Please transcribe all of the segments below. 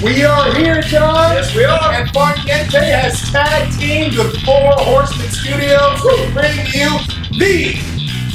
We are here, John. Yes, we are. And Farniente has tag teamed with 4 Horsemen Studios to bring you the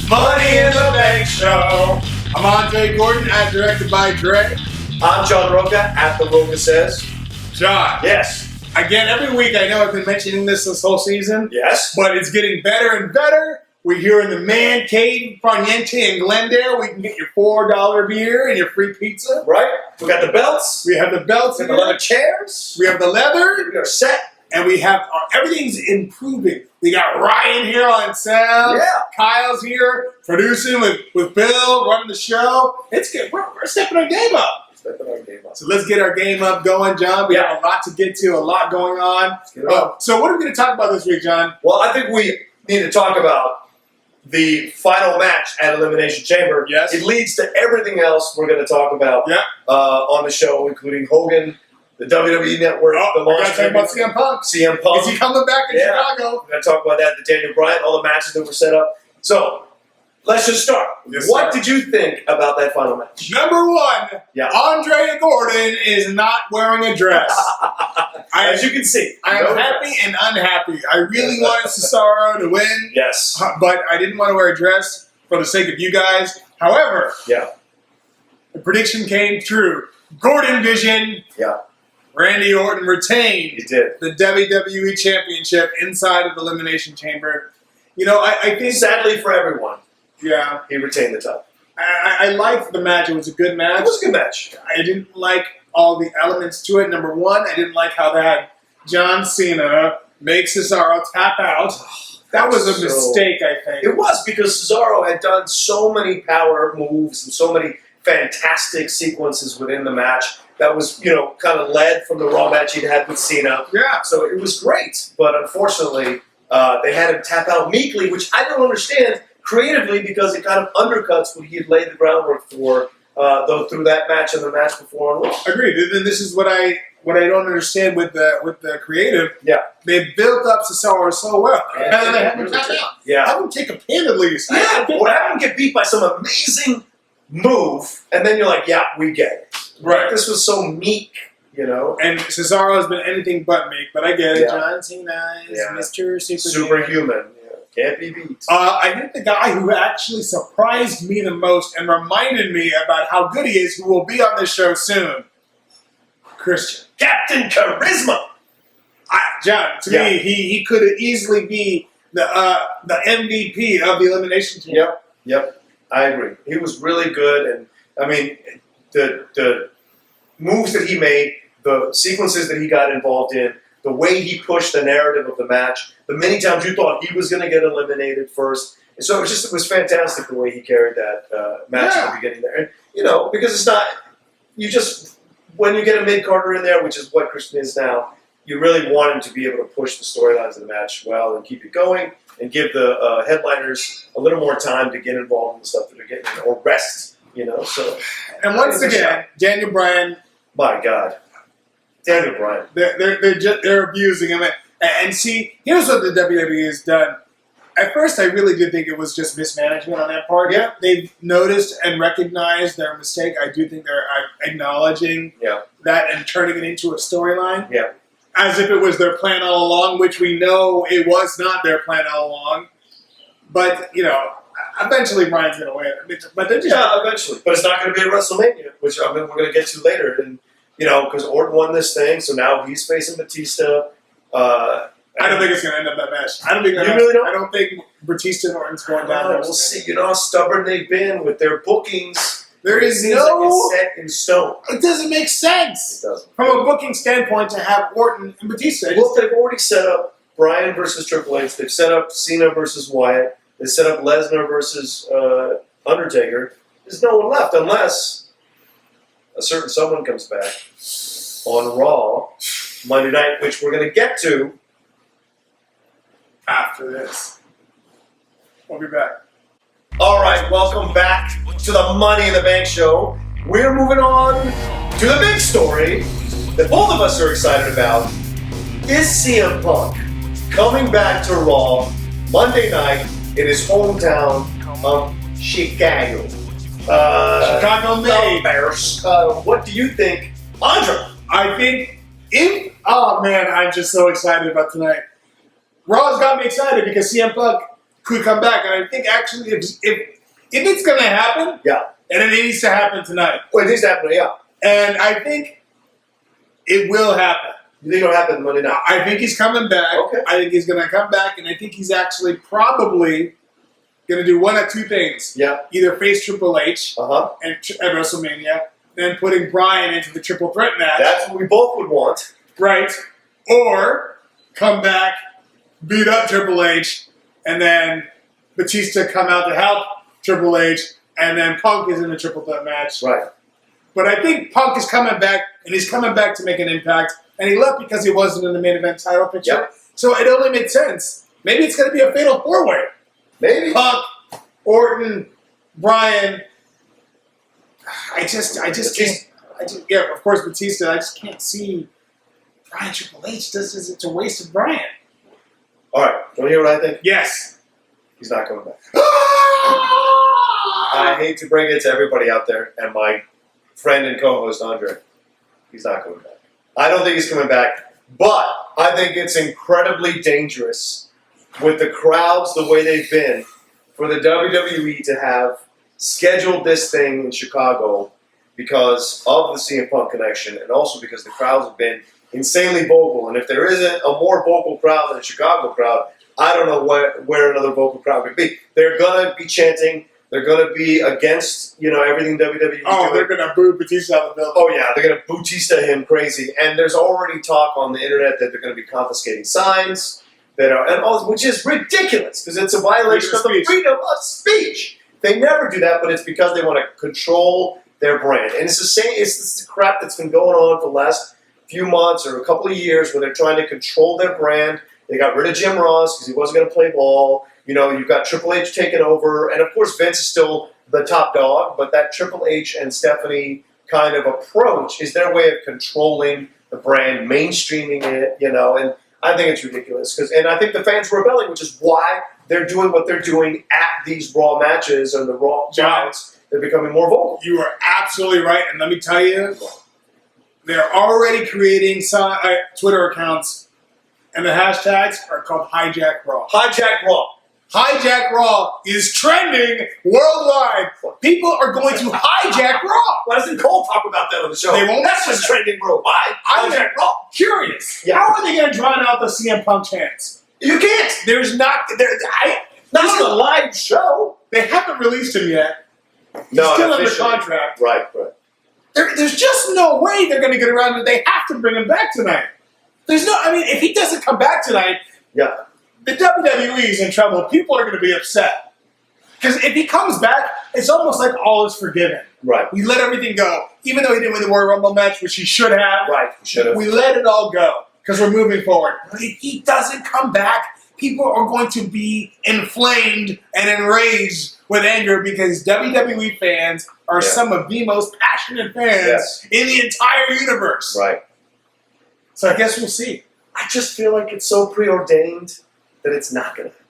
Money in the Bank Show. I'm Andre Gordon at Directed by Dre. I'm John ROCHA at The ROCHA Says. John. Yes. Again, every week I know I've been mentioning this whole season. Yes. But it's getting better and better. We're here in the man cave, Farniente in Glendale. We can get your $4 beer and your free pizza. Right. We got the belts. We have the belts. We have the leather chairs. We have the leather. We are set. And we have, everything's improving. We got Ryan here on sound. Yeah. Kyle's here producing with Bill, running the show. It's good. We're stepping our game up. So let's get our game up going, John. We have a lot to get to, a lot going on. So what are we going to talk about this week, John? Well, I think we need to talk about the final match at Elimination Chamber. Yes. It leads to everything else we're going to talk about on the show, including Hogan, the WWE Network. We're going to talk about CM Punk. CM Punk. Is he coming back in Chicago? We're going to talk about that, the Daniel Bryan, all the matches that were set up. So, let's just start. Yes, what did you think about that final match? Number one, Andre Gordon is not wearing a dress. As you can see. I am happy and unhappy. I really wanted Cesaro to win. Yes. But I didn't want to wear a dress for the sake of you guys. However, the prediction came true. Gordon Vision. Randy Orton retained the WWE Championship inside of the Elimination Chamber. You know, I think... Sadly for everyone. Yeah. He retained the title. I liked the match. It was a good match. It was a good match. I didn't like all the elements to it. Number one, I didn't like how they had John Cena make Cesaro tap out. That was a mistake, I think. It was, because Cesaro had done so many power moves and so many fantastic sequences within the match that was, you know, kind of led from the Raw match he'd had with Cena. Yeah. So it was great. But unfortunately, they had him tap out meekly, which I don't understand creatively, because it kind of undercuts what he had laid the groundwork for through that match and the match before on Raw. Agreed. And this is what I don't understand with the creative. Yeah. They built up Cesaro so well. And then they have him tap out. Yeah. Have him take a pin at least. Yeah. Or have him get beat by some amazing move, and then you're like, yeah, we get it. Right. This was so meek, you know. And Cesaro has been anything but meek, but I get it. John Cena is Mr. Superhuman. Can't be beat. I think the guy who actually surprised me the most and reminded me about how good he is, who will be on this show soon, Christian. Captain Charisma. John, to me, he could easily be the MVP of the Elimination Chamber. Yep. I agree. He was really good, and I mean, the moves that he made, the sequences that he got involved in, the way he pushed the narrative of the match, the many times you thought he was going to get eliminated first. And so it was fantastic the way he carried that match at the beginning there. And, you know, because it's not, when you get a mid-carder in there, which is what Christian is now, you really want him to be able to push the storylines of the match well and keep it going and give the headliners a little more time to get involved in the stuff that they're getting, or rest, you know. So, and once again, Daniel Bryan. My God. Daniel Bryan. They're abusing him. And see, here's what the WWE has done. At first, I really did think it was just mismanagement on that part. Yeah. They've noticed and recognized their mistake. I do think they're acknowledging that and turning it into a storyline. Yeah. As if it was their plan all along, which we know it was not their plan all along. But, you know, eventually Bryan's going to win. I mean, but eventually. But it's not going to be at WrestleMania, which we're going to get to later. And, you know, because Orton won this thing, so now he's facing Batista. I don't think it's going to end up that match. I don't think I don't think Batista and Orton's going down. We'll see. You know how stubborn they've been with their bookings. There is like it's set in stone. It doesn't make sense. It doesn't. From a booking standpoint to have Orton and Batista. Well, they've already set up Bryan versus Triple H. They've set up Cena versus Wyatt. They set up Lesnar versus Undertaker. There's no one left unless a certain someone comes back on Raw Monday night, which we're going to get to after this. We'll be back. All right, welcome back to the Money in the Bank show. We're moving on to the big story that both of us are excited about. Is CM Punk coming back to Raw Monday night in his hometown of Chicago? Chicago made. Bears. What do you think, Andre? I think oh man, I'm just so excited about tonight. Raw's got me excited because CM Punk could come back, and I think actually if it's gonna happen, yeah, and it needs to happen tonight. Well, it needs to happen, yeah. And I think it will happen. You think it'll happen Monday night? I think he's coming back. Okay. I think he's gonna come back, and I think he's actually probably gonna do one of two things. Yeah. Either face Triple H Uh-huh. at WrestleMania, then putting Bryan into the triple threat match. That's what we both would want. Right. Or come back, beat up Triple H, and then Batista come out to help Triple H, and then Punk is in the triple threat match. Right. But I think Punk is coming back, and he's coming back to make an impact. And he left because he wasn't in the main event title picture. Yep. So it only made sense. Maybe it's going to be a fatal four-way. Maybe. Punk, Orton, Bryan. I just can't. Yeah, of course, Batista. I just can't see Bryan Triple H. It's a waste of Bryan. All right. Want to hear what I think? Yes. He's not coming back. I hate to bring it to everybody out there, and my friend and co-host Andre, he's not coming back. I don't think he's coming back, but I think it's incredibly dangerous with the crowds the way they've been for the WWE to have scheduled this thing in Chicago because of the CM Punk connection and also because the crowds have been insanely vocal. And if there isn't a more vocal crowd than a Chicago crowd, I don't know where another vocal crowd could be. They're going to be chanting. They're going to be against, everything WWE is doing. They're going to boo Batista out of the building. Oh, yeah, they're going to Batista him crazy. And there's already talk on the internet that they're going to be confiscating signs, which is ridiculous because it's a violation of the freedom of speech. They never do that, but it's because they want to control their brand. And it's the same, it's the crap that's been going on for the last few months or a couple of years where they're trying to control their brand. They got rid of Jim Ross because he wasn't going to play ball. You've got Triple H taking over, and of course Vince is still the top dog, but that Triple H and Stephanie kind of approach is their way of controlling the brand, mainstreaming it, and I think it's ridiculous. And I think the fans were rebelling, which is why they're doing what they're doing at these Raw matches and the Raw bouts. They're becoming more vocal. You are absolutely right, and let me tell you, they're already creating Twitter accounts, and the hashtags are called Hijack Raw. Hijack Raw. Hijack Raw is trending worldwide. People are going to hijack Raw. Why doesn't Cole talk about that on the show? They won't. That's just trending worldwide. I'm Hijack Raw. Curious. Yeah. How are they going to drown out the CM Punk chants? You can't. There's not. Not on a live show. They haven't released him yet. No, He's still under officially. contract. Right. There's just no way they're going to get around it. They have to bring him back tonight. If he doesn't come back tonight, yeah, the WWE is in trouble. People are going to be upset. Because if he comes back, it's almost like all is forgiven. Right. We let everything go. Even though he didn't win the Royal Rumble match, which he should have. Right, he should have. We let it all go. Because we're moving forward. But if he doesn't come back, people are going to be inflamed and enraged with anger because WWE fans are some of the most passionate fans in the entire universe. Right. So I guess we'll see. I just feel like it's so preordained that it's not going to happen.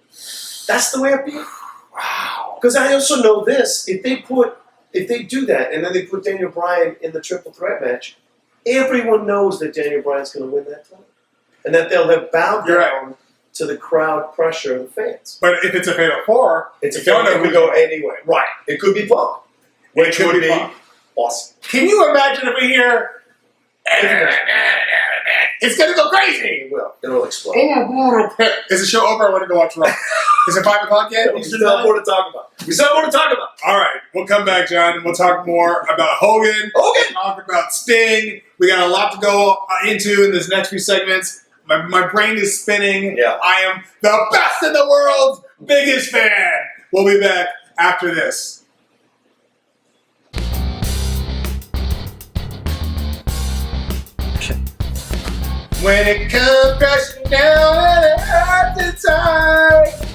That's the way I feel. Wow. Because I also know this. If they do that and then they put Daniel Bryan in the triple threat match, everyone knows that Daniel Bryan's going to win that time. And that they'll have bowed down to the crowd pressure of the fans. But if it's a fatal four, it's a fatal four. It could go anyway. Right. It could be Punk. Which would be awesome. Can you imagine if we hear... It's going to go crazy. It will. It'll explode. Is the show over? I want to go watch Raw. Is it 5 o'clock yet? We still have more to talk about. All right. We'll come back, John, and we'll talk more about Hogan. We'll talk about Sting. We got a lot to go into in this next few segments. My brain is spinning. Yeah. I am the best in the world, biggest fan. We'll be back after this. When it comes crashing down and it hurts inside,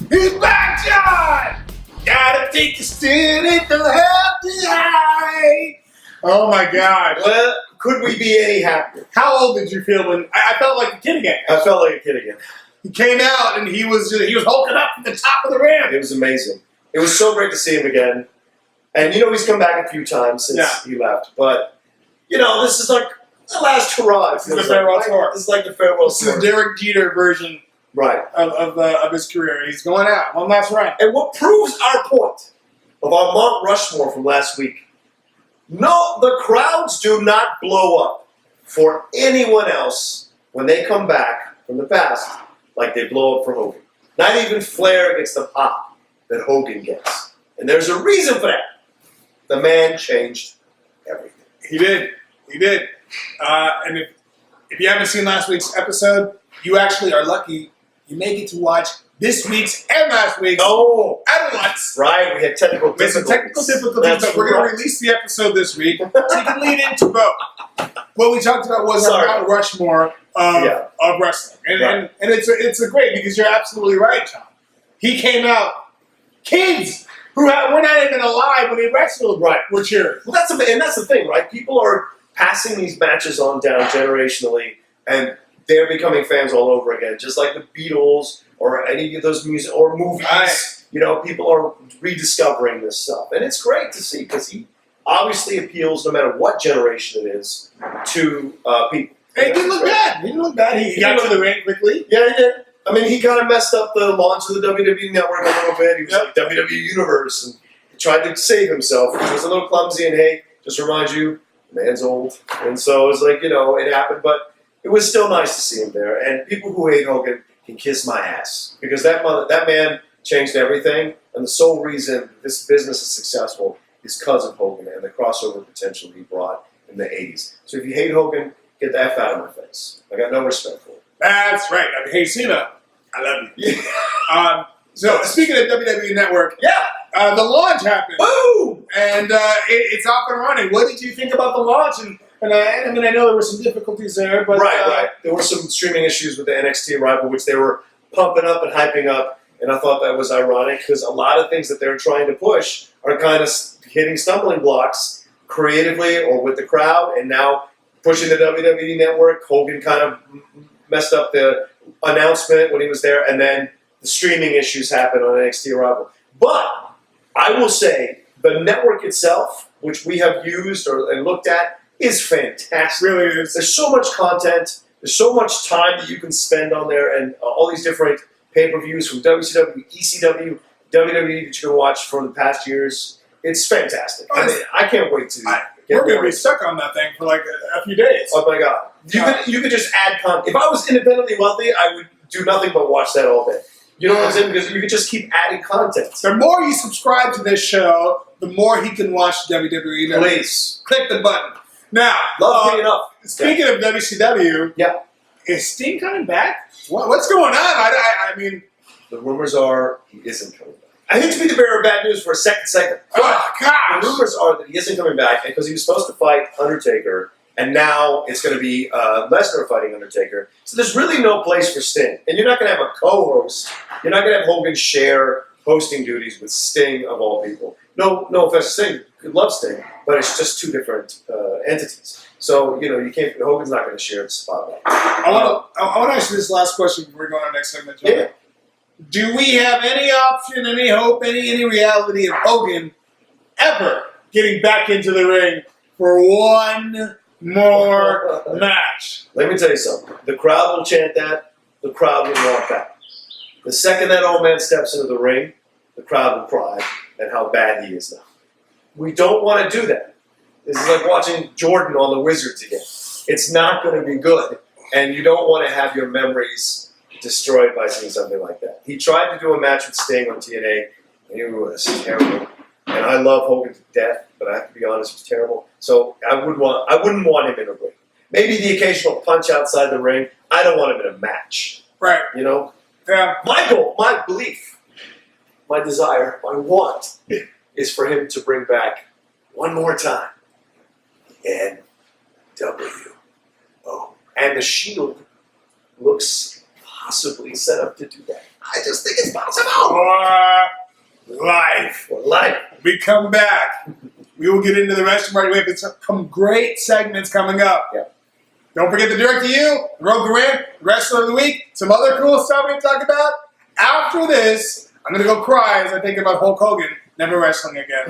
he's back, John! Gotta take a stand at the healthy high. Oh my God. Well, could we be any happier? How old did you feel when I felt like a kid again? I felt like a kid again. He came out and he was hulking up at the top of the ramp. It was amazing. It was so great to see him again. And he's come back a few times since he left. But you know, this is like the last hurrah. This is the farewell tour. This is like the farewell This tour. is the Derek Jeter version of his career. He's going out. One last run. And what proves our point of our Mount Rushmore from last week, no, the crowds do not blow up for anyone else when they come back from the past like they blow up for Hogan. Not even Flair gets the pop that Hogan gets. And there's a reason for that. The man changed everything. He did. He did. And if you haven't seen last week's episode, you actually are lucky. You may get to watch this week's and last week's at once. Right, we had technical difficulties. Some technical difficulties, but we're going to release the episode this week so you can lead into both. What we talked about was our Mount Rushmore of wrestling. And it's a great, because you're absolutely right, John. He came out, kids who were not even alive when he wrestled were cheering. Well, that's the thing, right? People are passing these matches on down generationally, and they're becoming fans all over again, just like the Beatles or any of those music or movies. You know, people are rediscovering this stuff, and it's great to see because he obviously appeals, no matter what generation it is, to people. Hey, he didn't look bad. He didn't look bad. He got to the ring quickly. Yeah, he did. I mean, he kind of messed up the launch of the WWE Network a little bit. He was like WWE Universe, and he tried to save himself, which was a little clumsy. And hey, just to remind you, the man's old, and so it's like, you know, it happened, but it was still nice to see him there. And people who hate Hogan can kiss my ass, because that man changed everything, and the sole reason this business is successful is because of Hogan and the crossover potential he brought in the 80s. So if you hate Hogan, get the F out of my face. I got no respect for him. That's right. I mean, hey, Cena, I love you. So speaking of WWE Network, the launch happened. Boom! And it's off and running. What did you think about the launch? And I mean, I know there were some difficulties there, but right. There were some streaming issues with the NXT arrival, which they were pumping up and hyping up, and I thought that was ironic because a lot of things that they're trying to push are kind of hitting stumbling blocks creatively or with the crowd, and now pushing the WWE Network. Hogan kind of messed up the announcement when he was there, and then the streaming issues happened on NXT arrival. But I will say the network itself, which we have used and looked at, is fantastic. Really is. There's so much content. There's so much time that you can spend on there, and all these different pay-per-views from WCW, ECW, WWE that you can watch from the past years. It's fantastic. I mean, I can't wait to we're going to be stuck on that thing for like a few days. Oh my God. You could just add content. If I was independently wealthy, I would do nothing but watch that all day. You know what I'm saying? Because you could just keep adding content. The more you subscribe to this show, the more he can watch WWE. Please. Click the button. Now, speaking of WCW, is Sting coming back? What's going on? I mean, the rumors are he isn't coming back. I hate to be the bearer of bad news for a second. Oh, gosh. The rumors are that he isn't coming back because he was supposed to fight Undertaker, and now it's going to be Lesnar fighting Undertaker. So there's really no place for Sting. And you're not going to have a co-host. You're not going to have Hogan share hosting duties with Sting, of all people. No offense to Sting. I love Sting, but it's just two different entities. So, you know, you can't. Hogan's not going to share the spotlight. I want to ask you this last question before we go on our next segment, John. Do we have any option, any hope, any reality of Hogan ever getting back into the ring for one more match? Let me tell you something. The crowd will chant that. The crowd will want that. The second that old man steps into the ring, the crowd will cry at how bad he is now. We don't want to do that. This is like watching Jordan on the Wizards again. It's not going to be good, and you don't want to have your memories destroyed by seeing something like that. He tried to do a match with Sting on TNA, and it was terrible. And I love Hogan to death, but I have to be honest, it was terrible. So I wouldn't want him in a ring. Maybe the occasional punch outside the ring. I don't want him in a match. Right. You know? Yeah. My goal, my belief, my desire, my want is for him to bring back one more time NWO. And the Shield looks possibly set up to do that. I just think it's possible. Life. Life. We come back. We will get into the rest of our way. It's some great segments coming up. Yeah. Don't forget the Direct to You, Road Corinne, Wrestler of the Week, some other cool stuff we talk about. After this, I'm going to go cry as I think about Hulk Hogan never wrestling again.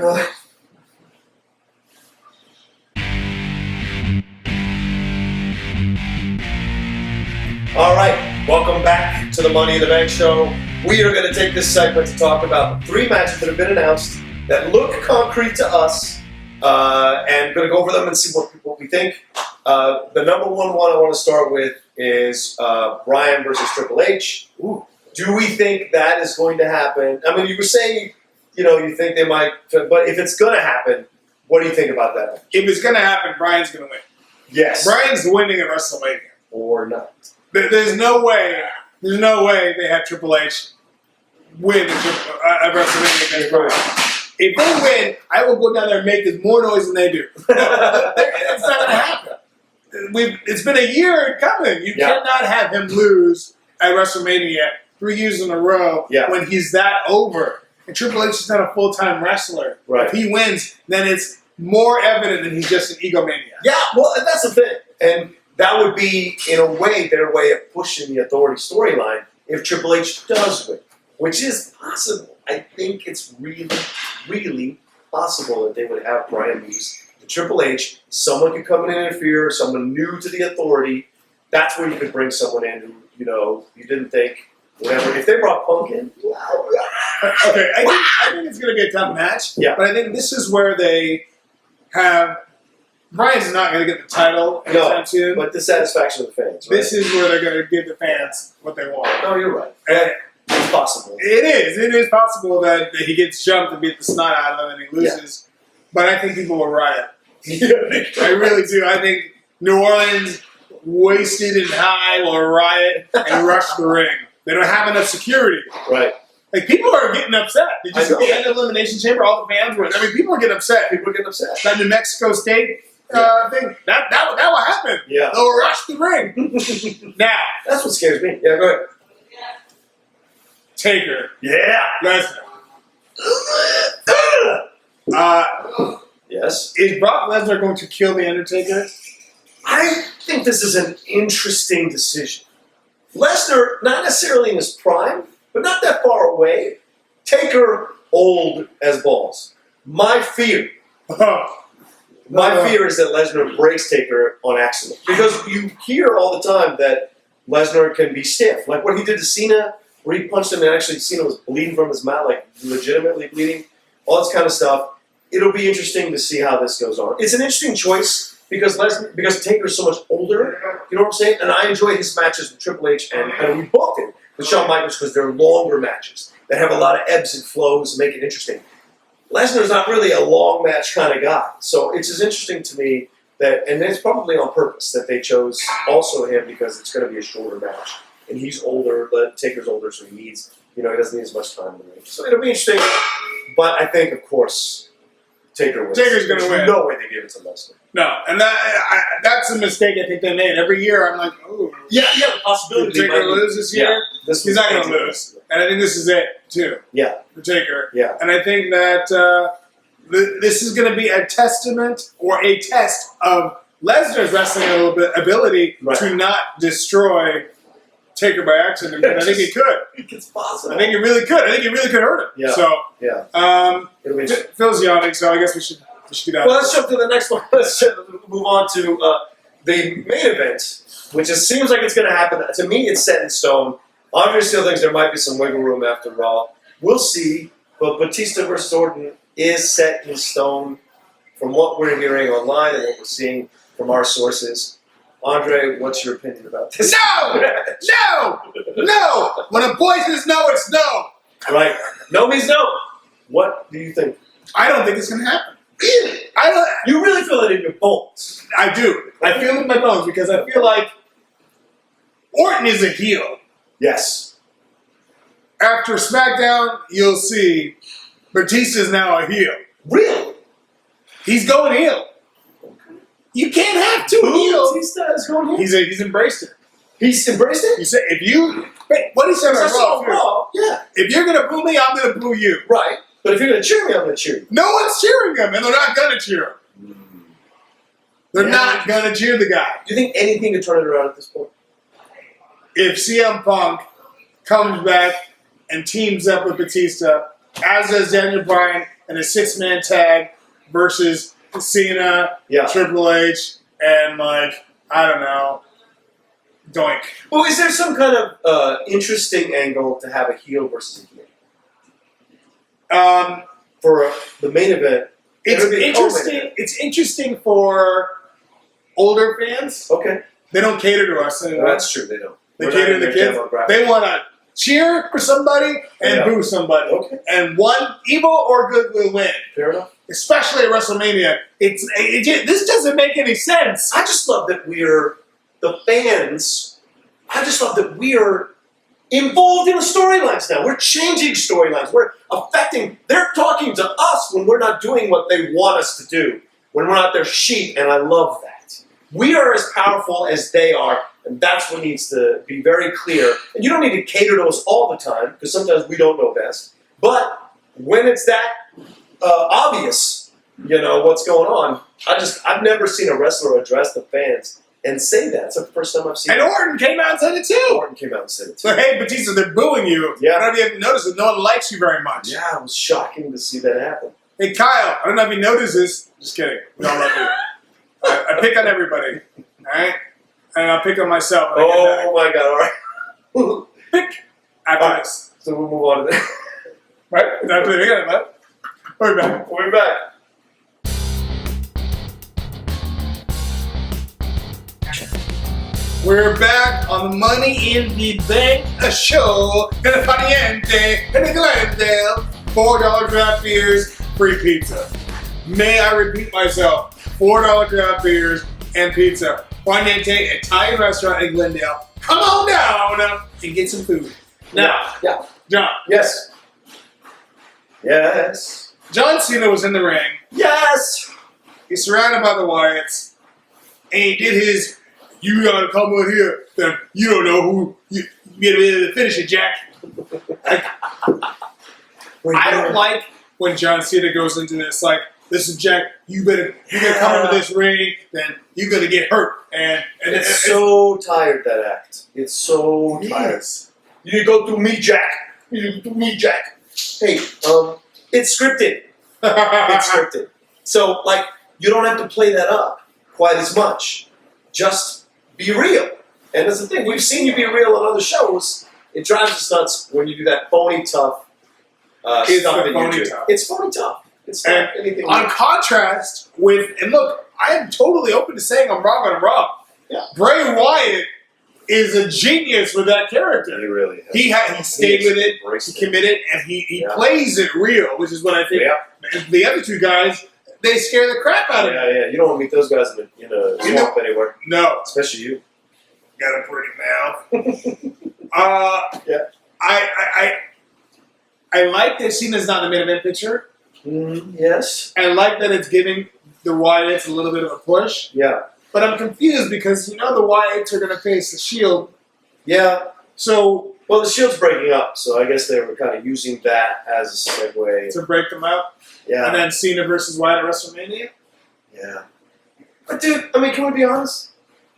All right, welcome back to the Money in the Bank show. We are going to take this segment to talk about the 3 matches that have been announced that look concrete to us, and going to go over them and see what we think. The number one I want to start with is Bryan versus Triple H. Ooh. Do we think that is going to happen? I mean, you were saying, you think they might, but if it's going to happen, what do you think about that? If it's going to happen, Bryan's going to win. Yes. Bryan's winning at WrestleMania. Or not. There's no way they have Triple H win at WrestleMania against Bryan. If they win, I will go down there and make more noise than they do. It's not going to happen. It's been a year coming. You cannot have him lose at WrestleMania 3 years in a row when he's that over. And Triple H is not a full-time wrestler. Right. If he wins, then it's more evident that he's just an egomaniac. Yeah, well, that's the thing. And that would be, in a way, their way of pushing the authority storyline if Triple H does win, which is possible. I think it's really, really possible that they would have Bryan lose to Triple H. Someone could come in and interfere, someone new to the authority. That's where you could bring someone in who, you didn't think, whatever. If they brought Punk in, okay, I think it's going to be a tough match. Yeah. But I think this is where they have. Bryan's not going to get the title anytime soon. But the satisfaction of the fans. Right? This is where they're going to give the fans what they want. No, you're right. And it's possible. It is. It is possible that he gets jumped and beat the snot out of him and he loses. Yeah. But I think people will riot. I really do. I think New Orleans, wasted and high, will riot and rush the ring. They don't have enough security. Right. Like, people are getting upset. Did you see the end of Elimination Chamber? All the fans were. I mean, people are getting upset. That New Mexico State thing, that will happen. Yeah. They'll rush the ring. Now. That's what scares me. Yeah, go ahead. Taker. Yeah. Lesnar. Yes. Is Brock Lesnar going to kill The Undertaker? I think this is an interesting decision. Lesnar, not necessarily in his prime, but not that far away. Taker, old as balls. My fear. My fear is that Lesnar breaks Taker on accident. Because you hear all the time that Lesnar can be stiff. Like what he did to Cena, where he punched him and actually Cena was bleeding from his mouth, like legitimately bleeding. All this kind of stuff. It'll be interesting to see how this goes on. It's an interesting choice because Taker's so much older. You know what I'm saying? And I enjoy his matches with Triple H, and we booked it with Shawn Michaels because they're longer matches that have a lot of ebbs and flows and make it interesting. Lesnar's not really a long match kind of guy. So it's as interesting to me that, and it's probably on purpose, that they chose also him because it's going to be a shorter match. And he's older, but Taker's older, so he needs, he doesn't need as much time in the ring. So it'll be interesting. But I think, of course, Taker wins. Taker's going to win. No way they give it to Lesnar. No, and that's a mistake I think they made. Every year I'm like, oh. Yeah, the possibility. Did Taker lose this year? Yeah, he's not going to lose. And I think this is it, too. Yeah. For Taker. Yeah. And I think that this is going to be a testament or a test of Lesnar's wrestling ability to not destroy Taker by accident. I think it could. It's possible. I think it really could. I think it really could hurt him. Yeah. So, Phil's yawning, so I guess we should get out. Well, let's jump to the next one. Let's move on to the main event, which seems like it's going to happen. To me, it's set in stone. Andre still thinks there might be some wiggle room after Raw. We'll see. But Batista versus Orton is set in stone from what we're hearing online and what we're seeing from our sources. Andre, what's your opinion about this? No! When a boy says no, it's no. Right. No means no. What do you think? I don't think it's going to happen. Really? You really feel it in your bones? I do. I feel it in my bones because I feel like Orton is a heel. Yes. After Smackdown, you'll see Batista's now a heel. Really? He's going heel. You can't have two heels. Batista is going heel? He's embraced it. He's embraced it? He said, what he said on Raw, yeah. If you're going to boo me, I'm going to boo you. Right. But if you're going to cheer me, I'm going to cheer you. No one's cheering him, and they're not going to cheer him. They're not going to cheer the guy. Do you think anything could turn it around at this point? If CM Punk comes back and teams up with Batista, as does Daniel Bryan in a 6-man tag versus Cena, Triple H, and I don't know, Doink. Well, is there some kind of interesting angle to have a heel versus a heel? For the main event, It's interesting. It's interesting for older fans. Okay, They don't cater to us anymore. that's true. They don't. They cater to the kids. They want to cheer for somebody and boo somebody. Okay. And one evil or good will win. Fair enough. Especially at WrestleMania. This doesn't make any sense. I just love that we're the fans. I just love that we are involved in the storylines now. We're changing storylines. We're affecting. They're talking to us when we're not doing what they want us to do. When we're not their sheep, and I love that. We are as powerful as they are, and that's what needs to be very clear. And you don't need to cater to us all the time, because sometimes we don't know best. But when it's that obvious, what's going on, I've never seen a wrestler address the fans and say that. It's the first time I've seen it. And Orton came out and said it too. Orton came out and said it too. So, hey, Batista, they're booing you. Yeah. I don't know if you noticed it. No one likes you very much. Yeah, it was shocking to see that happen. Hey, Kyle, I don't know if you notices. Just kidding. We all love you. I pick on everybody. All right? And I'll pick on myself. When I get back. Oh, my God. All right. Pick after this. So we'll move on to that. Right? After the beginning, right? We're back. We'll be back. We're back on the Money in the Bank show. And a paniente, and a Glendale. $4 draft beers, free pizza. May I repeat myself? $4 draft beers and pizza. Paniente Italian restaurant in Glendale. Come on down and get some food. Now, Yeah. John. Yes. Yes. John Cena was in the ring. Yes. He's surrounded by the Wyatts. And he did his, you gotta come over here, then you don't know who, you get to finish it, Jack. I don't like when John Cena goes into this, like, listen, Jack, you gotta come into this ring, then you're gonna get hurt. And It's so tired, that act. It's so tired. Yes. You need to go through me, Jack. You need to go through me, Jack. Hey, it's scripted. It's scripted. So, like, you don't have to play that up quite as much. Just be real. And that's the thing. We've seen you be real on other shows. It drives us nuts when you do that phony tough stuff that you do. It's phony tough. It's not anything. On contrast with, and look, I am totally open to saying I'm wrong when I'm wrong. Yeah. Bray Wyatt is a genius with that character. He really is. He stayed with it, he committed, and he plays it real, which is what I think. The other two guys, they scare the crap out of me. Yeah. You don't want to meet those guys in a swamp anywhere. No. Especially you. Got a pretty mouth. Yeah. I like that Cena's not in the main event picture. Yes. I like that it's giving the Wyatts a little bit of a push. Yeah. But I'm confused because the Wyatts are going to face the Shield. Yeah. So, well, the Shield's breaking up, so I guess they were kind of using that as a segue. To break them up? Yeah. And then Cena versus Wyatt at WrestleMania? Yeah. But, dude, I mean, can we be honest?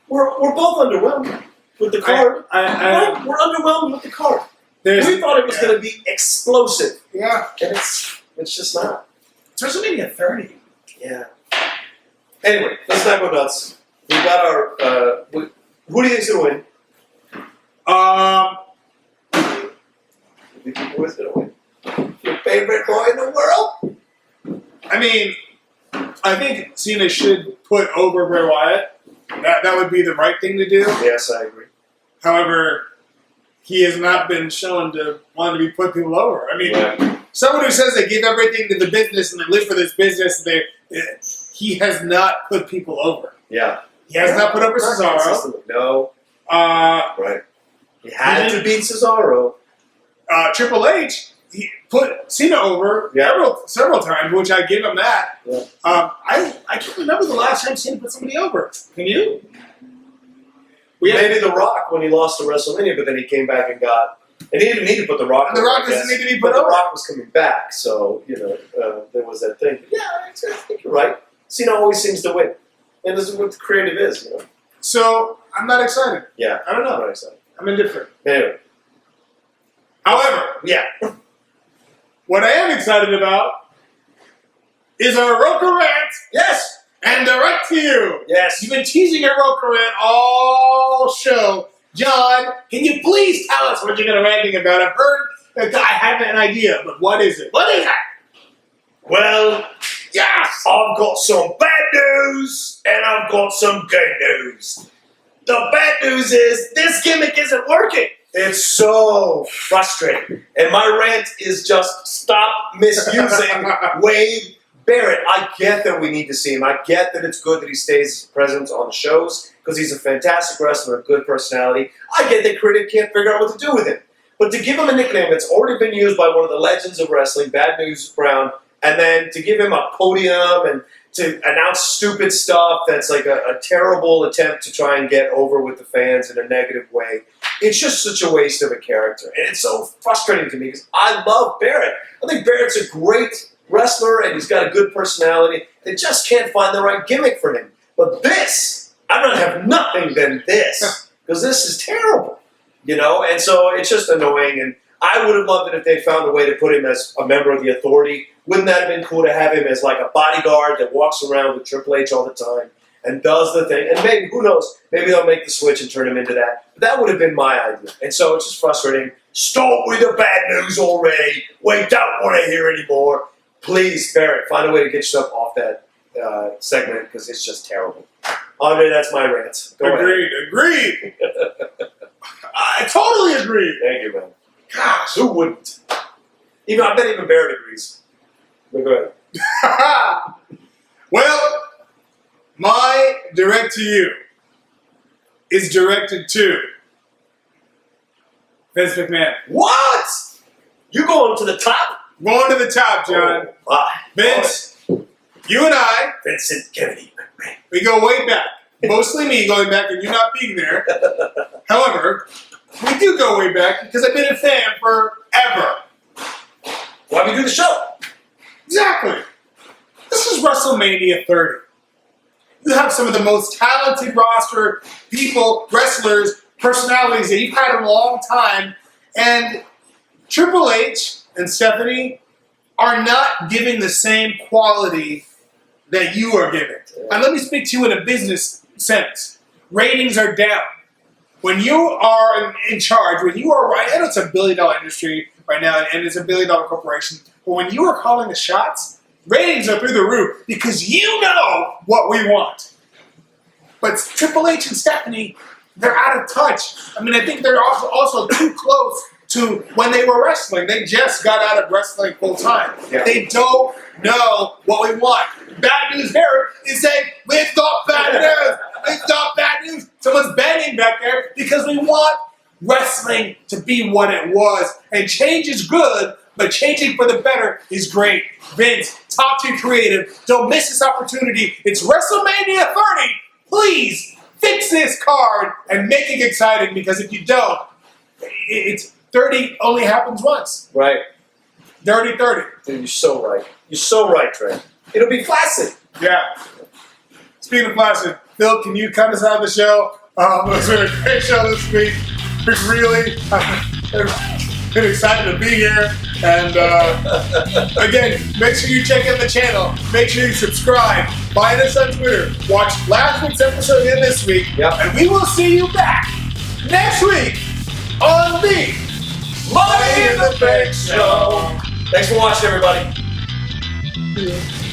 We're both underwhelmed with the card. We're underwhelmed with the card. We thought it was going to be explosive. Yeah. And it's just not. It's WrestleMania 30. Yeah. Anyway, let's not go nuts. We got our. Who do you think's going to win? Who do you think who's going to win? Your favorite boy in the world? I mean, I think Cena should put over Bray Wyatt. That would be the right thing to do. Yes, I agree. However, he has not been shown to want to be put people over. I mean, someone who says they give everything to the business and they live for this business, he has not put people over. Yeah. He has not put over Cesaro. No. Right. He had to beat Cesaro. Triple H, he put Cena over several times, which I give him that. Yeah. I can't remember the last time Cena put somebody over. Can you? Maybe The Rock when he lost to WrestleMania, but then he came back and got. And he didn't need to put The Rock over. The Rock doesn't need to be put over. over. The Rock was coming back, so, there was that thing. But yeah, I think you're right. Cena always seems to win. And this is what the creative is, So, I'm not excited. Yeah. I don't know. I'm not excited. I'm indifferent. Anyway. However, what I am excited about is our ROCHA rant. Yes. And direct to you. Yes. You've been teasing your ROCHA rant all show, John, can you please tell us what you're going to ranting about? I've heard, I have an idea, but what is it? What is that? Well, Yes! I've got some bad news and I've got some good news. The bad news is this gimmick isn't working. It's so frustrating. And my rant is just stop misusing Wade Barrett. I get that we need to see him. I get that it's good that he stays present on the shows because he's a fantastic wrestler, a good personality. I get that creative can't figure out what to do with him. But to give him a nickname that's already been used by one of the legends of wrestling, Bad News Brown, and then to give him a podium and to announce stupid stuff that's like a terrible attempt to try and get over with the fans in a negative way. It's just such a waste of a character. And it's so frustrating to me because I love Barrett. I think Barrett's a great wrestler and he's got a good personality. They just can't find the right gimmick for him. But this, I'd rather have nothing than this because this is terrible. You know, and so it's just annoying. And I would have loved it if they found a way to put him as a member of the Authority. Wouldn't that have been cool to have him as like a bodyguard that walks around with Triple H all the time and does the thing? And maybe, who knows, maybe they'll make the switch and turn him into that. But that would have been my idea. And so it's just frustrating. Start with the bad news already. We don't want to hear anymore. Please, Barrett, find a way to get yourself off that segment because it's just terrible. Andre, that's my rant. Go ahead. Agreed. I totally agree. Thank you, man. Gosh. Who wouldn't? I bet even Barrett agrees. But go ahead. Well, my direct to you is directed to Vince McMahon. What? You going to the top? Going to the top, John. Oh, my. Vince, you and I, Vincent Kennedy McMahon. we go way back. Mostly me going back and you not being there. However, we do go way back because I've been a fan forever. Why we do the show? Exactly. This is WrestleMania 30. You have some of the most talented roster people, wrestlers, personalities that you've had in a long time, and Triple H and Stephanie are not giving the same quality that you are giving. And let me speak to you in a business sense. Ratings are down. When you are in charge, when you are right, I know it's a billion-dollar industry right now, and it's a billion-dollar corporation, but when you are calling the shots, ratings are through the roof because you know what we want. But Triple H and Stephanie, they're out of touch. I mean, I think they're also too close to when they were wrestling. They just got out of wrestling full time. Yeah. They don't know what we want. Bad News Barrett is saying, we've got bad news. We've got bad news. Someone's banging back there because we want wrestling to be what it was. And change is good, but changing for the better is great. Vince, top tier creative. Don't miss this opportunity. It's WrestleMania 30. Please fix this card and make it exciting because if you don't, it's 30 only happens once. Right. Dirty 30. Dude, you're so right. You're so right, Trey. It'll be flaccid. Yeah. Speaking of flaccid, Phil, can you cut us out of the show? It's been a great show this week. We've really been excited to be here. And again, make sure you check out the channel. Make sure you subscribe. Find us on Twitter. Watch last week's episode and this week. Yep. And we will see you back next week on the Money in the Bank Show. Thanks for watching, everybody. Yeah.